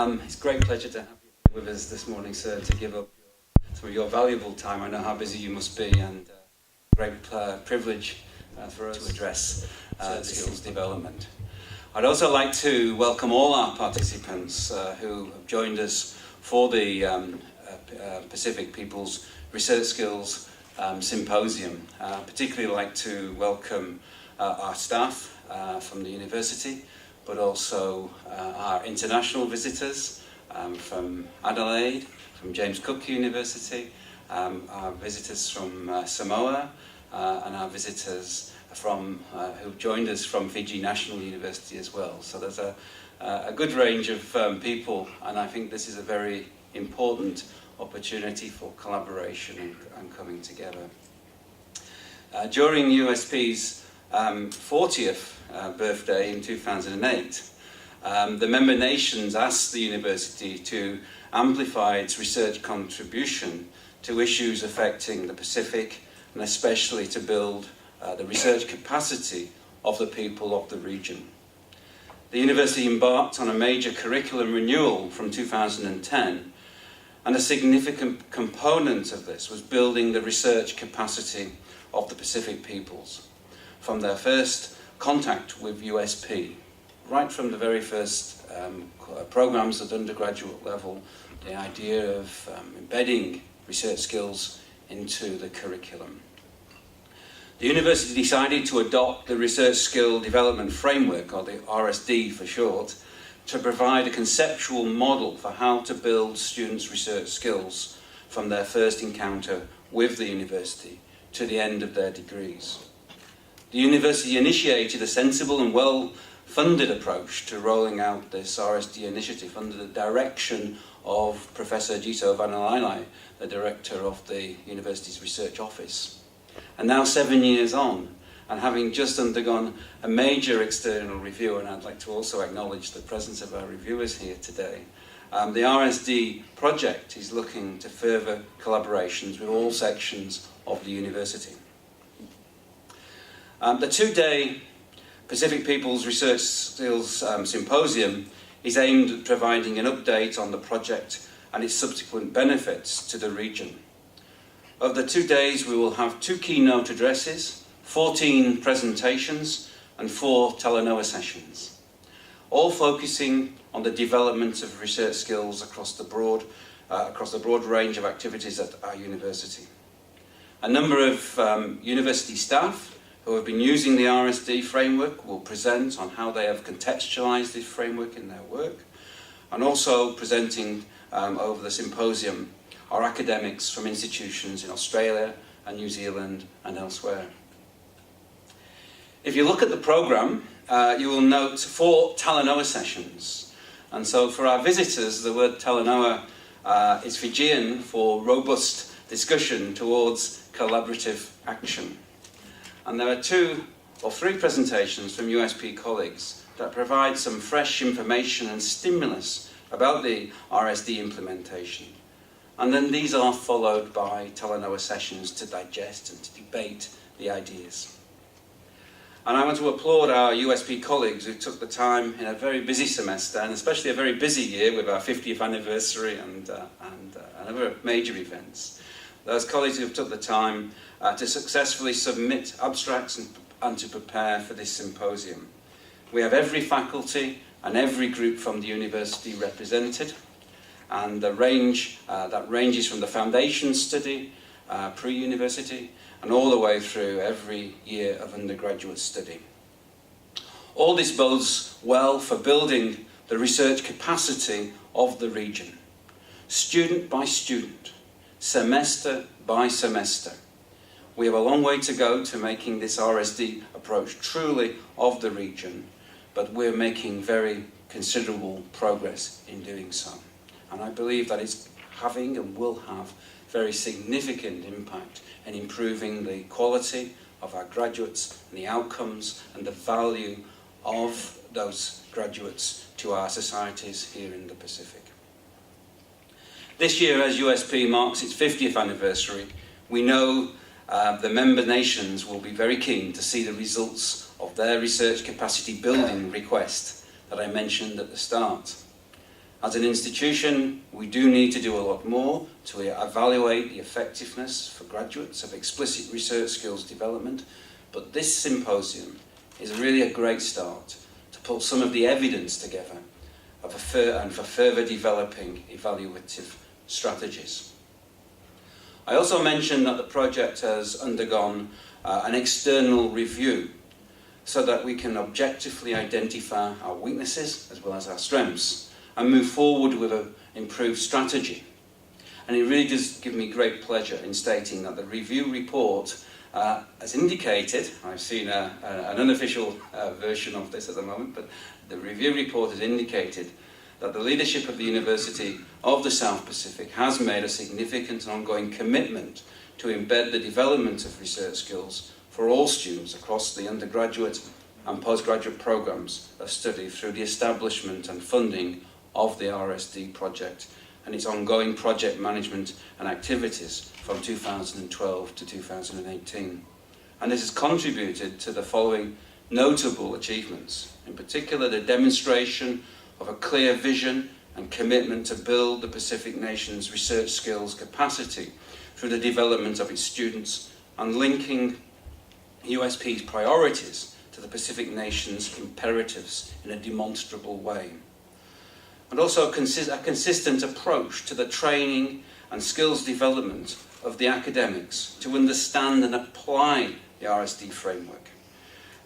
It's a great pleasure to have you with us this morning, sir, to give up some of your valuable time. I know how busy you must be, and great privilege for us to address skills development. I'd also like to welcome all our participants who have joined us for the Pacific People's Research Skills Symposium. Particularly like to welcome our staff from the university, but also our international visitors from Adelaide, from James Cook University, our visitors from Samoa, and our visitors from who've joined us from Fiji National University as well. So there's a good range of people, and I think this is a very important opportunity for collaboration and coming together. During USP's 40th birthday in 2008, the member nations asked the university to amplify its research contribution to issues affecting the Pacific, and especially to build the research capacity of the people of the region. The university embarked on a major curriculum renewal from 2010, and a significant component of this was building the research capacity of the Pacific peoples from their first contact with USP, right from the very first programs at undergraduate level, the idea of embedding research skills into the curriculum. The university decided to adopt the Research Skill Development Framework, or the RSD for short, to provide a conceptual model for how to build students' research skills from their first encounter with the university to the end of their degrees. The university initiated a sensible and well-funded approach to rolling out this RSD initiative under the direction of Professor Jito Vanalai, the director of the university's research office. And now 7 years on, and having just undergone a major external review, and I'd like to also acknowledge the presence of our reviewers here today, the RSD project is looking to further collaborations with all sections of the university. The two-day Pacific People's Research Skills Symposium is aimed at providing an update on the project and its subsequent benefits to the region. Over the 2 days, we will have 2 keynote addresses, 14 presentations, and 4 Talanoa sessions, all focusing on the development of research skills across the broad range of activities at our university. A number of university staff who have been using the RSD framework will present on how they have contextualized this framework in their work, and also presenting over the symposium are academics from institutions in Australia and New Zealand and elsewhere. If you look at the programme, you will note 4 Talanoa sessions. And so for our visitors, the word Talanoa is Fijian for robust discussion towards collaborative action. And there are 2 or 3 presentations from USP colleagues that provide some fresh information and stimulus about the RSD implementation. And then these are followed by Talanoa sessions to digest and to debate the ideas. And I want to applaud our USP colleagues who took the time in a very busy semester, and especially a very busy year with our 50th anniversary and other major events. Those colleagues who took the time to successfully submit abstracts and to prepare for this symposium. We have every faculty and every group from the university represented, and the range that ranges from the foundation study, pre-university, and all the way through every year of undergraduate study. All this bodes well for building the research capacity of the region, student by student, semester by semester. We have a long way to go to making this RSD approach truly of the region, but we're making very considerable progress in doing so. And I believe that it's having and will have very significant impact in improving the quality of our graduates and the outcomes and the value of those graduates to our societies here in the Pacific. This year, as USP marks its 50th anniversary, we know the member nations will be very keen to see the results of their research capacity building request that I mentioned at the start. As an institution, we do need to do a lot more to evaluate the effectiveness for graduates of explicit research skills development, but this symposium is really a great start to pull some of the evidence together and for further developing evaluative strategies. I also mentioned that the project has undergone an external review so that we can objectively identify our weaknesses as well as our strengths and move forward with an improved strategy. And it really does give me great pleasure in stating that the review report has indicated, I've seen an unofficial version of this at the moment, but the review report has indicated that the leadership of the University of the South Pacific has made a significant and ongoing commitment to embed the development of research skills for all students across the undergraduate and postgraduate programs of study through the establishment and funding of the RSD project and its ongoing project management and activities from 2012 to 2018. And this has contributed to the following notable achievements, in particular the demonstration of a clear vision and commitment to build the Pacific nation's research skills capacity through the development of its students and linking USP's priorities to the Pacific nation's imperatives in a demonstrable way. And also a consistent approach to the training and skills development of the academics to understand and apply the RSD framework,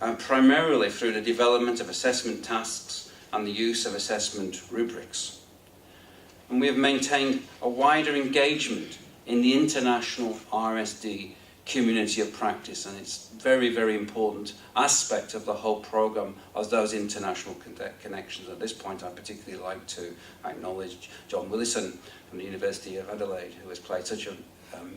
and primarily through the development of assessment tasks and the use of assessment rubrics. And we have maintained a wider engagement in the international RSD community of practice, and it's a very, very important aspect of the whole programme as those international connections. At this point, I'd particularly like to acknowledge John Willison from the University of Adelaide, who has played such a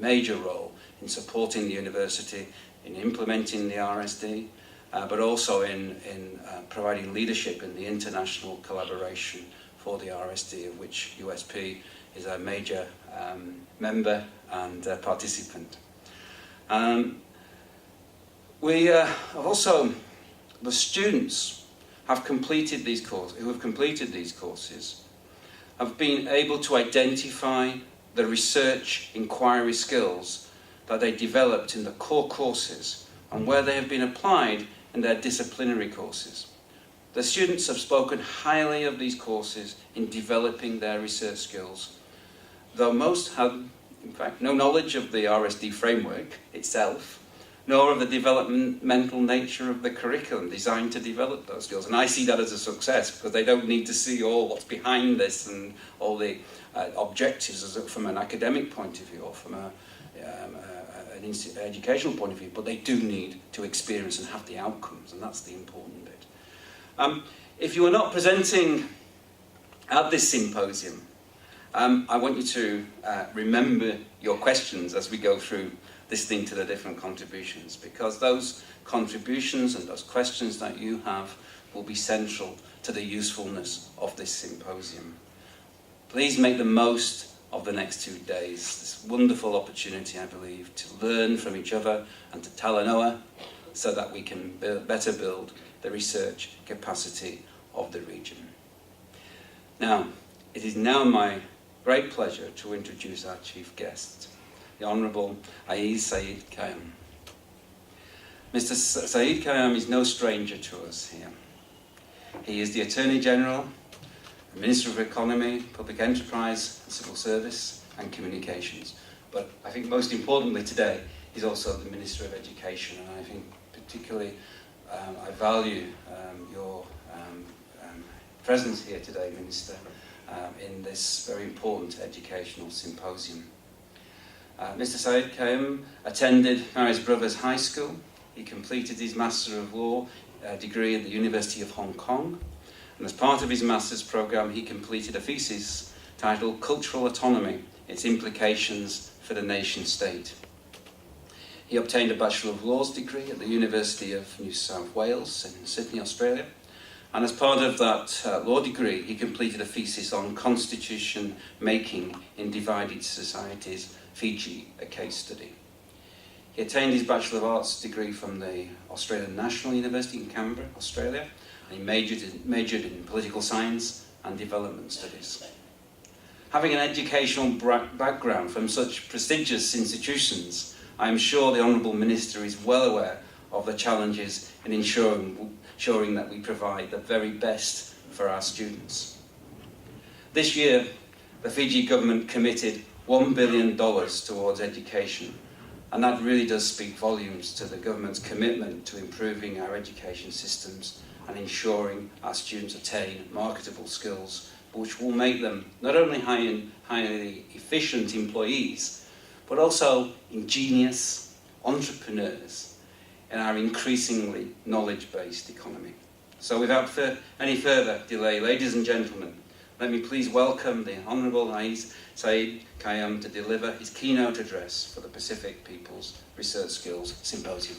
major role in supporting the university, in implementing the RSD, but also in providing leadership in the international collaboration for the RSD, of which USP is a major member and participant. We have also, the students have completed these courses, who have completed these courses, have been able to identify the research inquiry skills that they developed in the core courses and where they have been applied in their disciplinary courses. The students have spoken highly of these courses in developing their research skills, though most have, in fact, no knowledge of the RSD framework itself, nor of the developmental nature of the curriculum designed to develop those skills. And I see that as a success because they don't need to see all what's behind this and all the objectives from an academic point of view or from an educational point of view, but they do need to experience and have the outcomes, and that's the important bit. If you are not presenting at this symposium, I want you to remember your questions as we go through listening to the different contributions, because those contributions and those questions that you have will be central to the usefulness of this symposium. Please make the most of the next 2 days, this wonderful opportunity, I believe, to learn from each other and to talanoa so that we can better build the research capacity of the region. Now, it is now my great pleasure to introduce our chief guest, the Honourable Aiz Saeed Khayyam. Mr. Saeed Khayyam is no stranger to us here. He is the Attorney General, the Minister of Economy, Public Enterprise, Civil Service and Communications. But I think most importantly today, he's also the Minister of Education, and I think particularly I value your presence here today, Minister, in this very important educational symposium. Mr. Saeed Khayyam attended Marist Brothers High School. He completed his Master of Law degree at the University of Hong Kong. And as part of his master's programme, he completed a thesis titled Cultural Autonomy, Its Implications for the Nation State. He obtained a Bachelor of Laws degree at the University of New South Wales in Sydney, Australia. And as part of that law degree, he completed a thesis on constitution making in divided societies, Fiji, a case study. He attained his Bachelor of Arts degree from the Australian National University in Canberra, Australia, and he majored in political science and development studies. Having an educational background from such prestigious institutions, I am sure the Honourable Minister is well aware of the challenges in ensuring that we provide the very best for our students. This year, the Fiji government committed $1 billion towards education, and that really does speak volumes to the government's commitment to improving our education systems and ensuring our students attain marketable skills, which will make them not only highly efficient employees, but also ingenious entrepreneurs in our increasingly knowledge-based economy. So without any further delay, ladies and gentlemen, let me please welcome the Honourable Saeed to deliver his keynote address for the Pacific People's Research Skills Symposium.